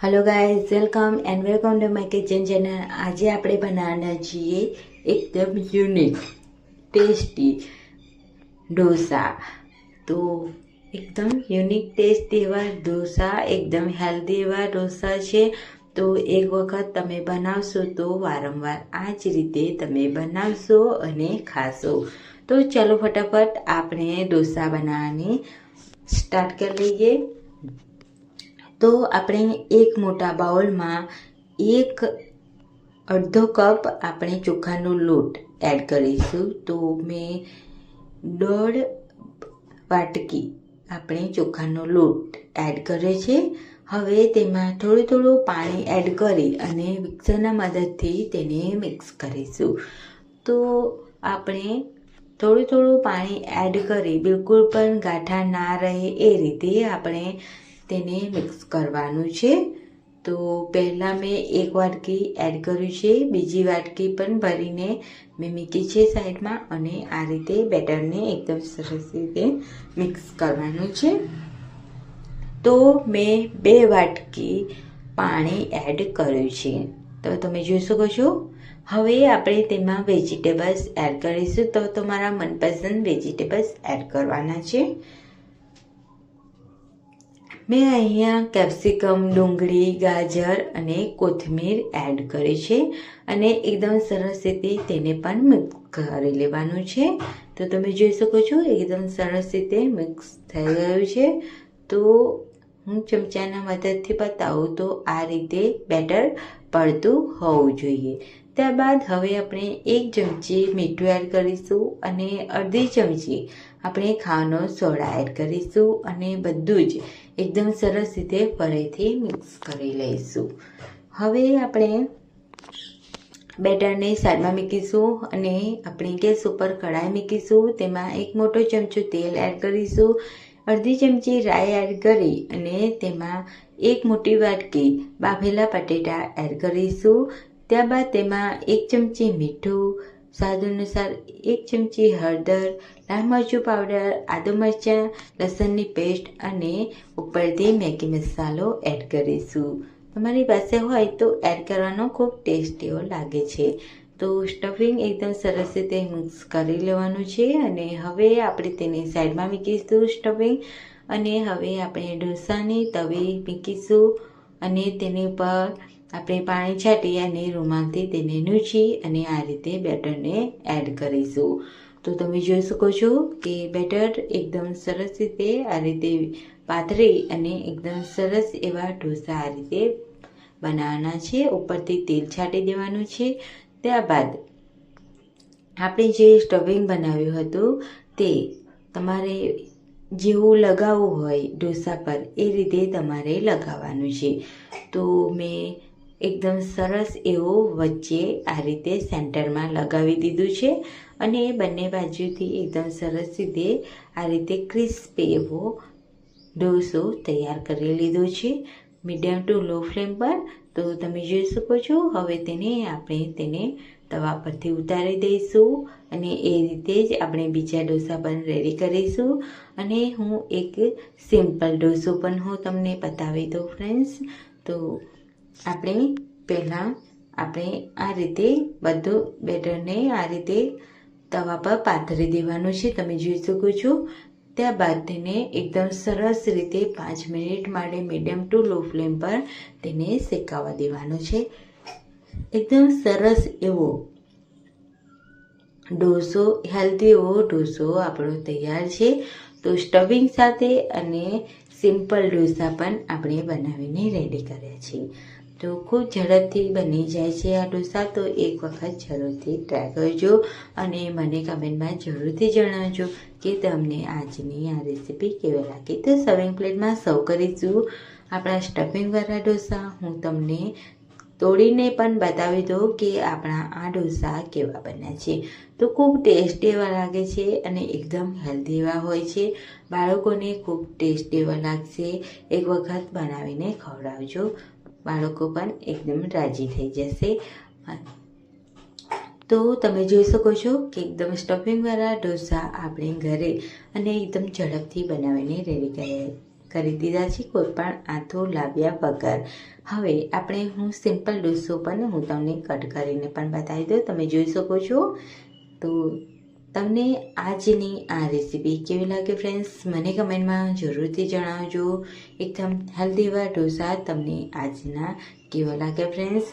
Hello guys, welcome to my kitchen channel. आज આપણે બનાવવાના છીએ એકદમ યુનિક ટેસ્ટી ઢોસા। તો એકદમ યુનિક ટેસ્ટી એવા ઢોસા, એકદમ હેલ્ધી એવા ઢોસા છે। તો એક વખત તમે બનાવશો તો વારંવાર આ જ રીતે તમે બનાવશો અને ખાશો। તો ચલો ફટાફટ આપણે ઢોસા બનાવવાની સ્ટાર્ટ કરી લઈએ। તો આપણે એક મોટા બાઉલમાં અડધો કપ આપણે ચોખાનો લોટ એડ કરીશું। તો મેં 1.5 વાટકી આપણે ચોખાનો લોટ એડ કર્યો છે। હવે તેમાં થોડું પાણી એડ કરી અને મિક્સરના મદદથી તેને મિક્સ કરીશું। તો આપણે થોડું પાણી એડ કરી બિલકુલ પણ ગાંઠા ના રહે એ રીતે આપણે તેને મિક્સ કરવાનું છે। તો પહેલાં મેં 1 વાટકી એડ કર્યું છે, બીજી વાટકી પણ ભરીને મેં મૂકી છે સાઈડમાં, અને આ રીતે બેટરને એકદમ સરસ રીતે મિક્સ કરવાનું છે। તો મેં 2 વાટકી પાણી એડ કર્યું છે, તો તમે જોઈ શકો છો। હવે આપણે તેમાં વેજીટેબલ્સ એડ કરીશું। તો તમારા મનપસંદ વેજીટેબલ્સ એડ કરવાના છે। મેં અહીંયા કેપ્સિકમ, ડુંગળી, ગાજર અને કોથમીર એડ કરી છે, અને એકદમ સરસ રીતે તેને પણ મિક્સ કરી લેવાનું છે। તો તમે જોઈ શકો છો એકદમ સરસ રીતે મિક્સ થઈ ગયું છે। તો હું ચમચાના મદદથી બતાવું તો આ રીતે બેટર પડતું હોવું જોઈએ। ત્યારબાદ હવે આપણે 1 ચમચી મીઠું એડ કરીશું અને અડધી ચમચી આપણે ખાવાનો સોડા એડ કરીશું, અને બધું જ એકદમ સરસ રીતે ફરીથી મિક્સ કરી લઈશું। હવે આપણે બેટરને સાઈડમાં મૂકીશું અને આપણે ગેસ ઉપર કઢાઈ મૂકીશું। તેમાં 1 મોટો ચમચો તેલ એડ કરીશું, અડધી ચમચી રાઈ એડ કરી અને તેમાં 1 મોટી વાટકી બાફેલા બટેટા એડ કરીશું। ત્યારબાદ તેમાં 1 ચમચી મીઠું, સ્વાદ અનુસાર 1 ચમચી હળદર, લાલ મરચું પાવડર, આદુ મરચાં લસણની પેસ્ટ અને ઉપરથી મેગી મસાલો એડ કરીશું। તમારી પાસે હોય તો એડ કરવાનો ખૂબ ટેસ્ટ એવો લાગે છે। તો સ્ટફિંગ એકદમ સરસ રીતે મિક્સ કરી લેવાનું છે, અને હવે આપણે તેને સાઈડમાં મૂકીશું સ્ટફિંગ, અને હવે આપણે ઢોસાની તવી મૂકીશું અને તેની પર આપણે પાણી છાંટી અને રૂમાલથી તેને નૂછી અને આ રીતે બેટરને એડ કરીશું। તો તમે જોઈ શકો છો કે બેટર એકદમ સરસ રીતે આ રીતે પાથરી અને એકદમ સરસ એવા ઢોસા આ રીતે બનાવવાના છે। ઉપરથી તેલ છાંટી દેવાનું છે। ત્યારબાદ આપણે જે સ્ટફિંગ બનાવ્યું હતું તે તમારે જેવું લગાવવું હોય ઢોસા પર એ રીતે તમારે લગાવવાનું છે। તો મેં એકદમ સરસ એવો વચ્ચે આ રીતે સેન્ટરમાં લગાવી દીધું છે, અને બંને બાજુથી એકદમ સરસ રીતે આ રીતે ક્રિસ્પી એવો ઢોસો તૈયાર કરી લીધો છે મીડિયમ ટુ લો ફ્લેમ પર। તો તમે જોઈ શકો છો હવે આપણે તેને તવા પરથી ઉતારી દઈશું, અને એ રીતે જ આપણે બીજા ઢોસા પણ રેડી કરીશું। અને હું એક સિમ્પલ ઢોસો પણ હું તમને બતાવી દઉં ફ્રેન્ડ્સ। તો આપણે પહેલાં આ રીતે બધું બેટરને આ રીતે તવા પર પાથરી દેવાનું છે, તમે જોઈ શકો છો। ત્યારબાદ તેને એકદમ સરસ રીતે 5 મિનિટ માટે મીડિયમ ટુ લો ફ્લેમ પર તેને શેકાવા દેવાનો છે। એકદમ સરસ એવો ઢોસો, હેલ્ધી એવો ઢોસો આપણો તૈયાર છે। તો સ્ટફિંગ સાથે અને સિમ્પલ ઢોસા પણ આપણે બનાવીને રેડી કર્યા છે। તો ખૂબ ઝડપથી બની જાય છે આ ઢોસા। તો એક વખત જરૂરથી ટ્રાય કરજો અને મને કમેન્ટમાં જરૂરથી જણાવજો કે તમને આજની આ રેસીપી કેવી લાગી। તો સર્વિંગ પ્લેટમાં સર્વ કરીશું આપણા સ્ટફિંગવાળા ઢોસા। હું તમને તોડીને પણ બતાવી દઉં કે આપણા આ ઢોસા કેવા બન્યા છે। તો ખૂબ ટેસ્ટી એવા લાગે છે અને એકદમ હેલ્ધી એવા હોય છે। બાળકોને ખૂબ ટેસ્ટી એવા લાગશે। એક વખત બનાવીને ખવડાવજો, બાળકો પણ એકદમ રાજી થઈ જશે। તો તમે જોઈ શકો છો કે એકદમ સ્ટફિંગવાળા ઢોસા આપણે ઘરે અને એકદમ ઝડપથી બનાવીને રેડી કર્યા કરી દીધા છે, કોઈ પણ આથું લાવ્યા વગર. હવે હું સિમ્પલ ડોસો પણ હું તમને કટ કરીને પણ બતાવી દઉં, તમે જોઈ શકો છો. તો તમને આજની આ રેસીપી કેવી લાગે ફ્રેન્ડ્સ, મને કમેન્ટમાં જરૂરથી જણાવજો. એકદમ હેલ્ધી એવા ઢોસા તમને આજના કેવા લાગે ફ્રેન્ડ્સ.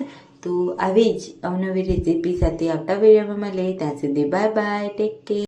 તો આવી જ અવનવી રેસીપી સાથે આવતા વિડીયોમાં મળીએ. ત્યાં સુધી બાય બાય, ટેક કેર.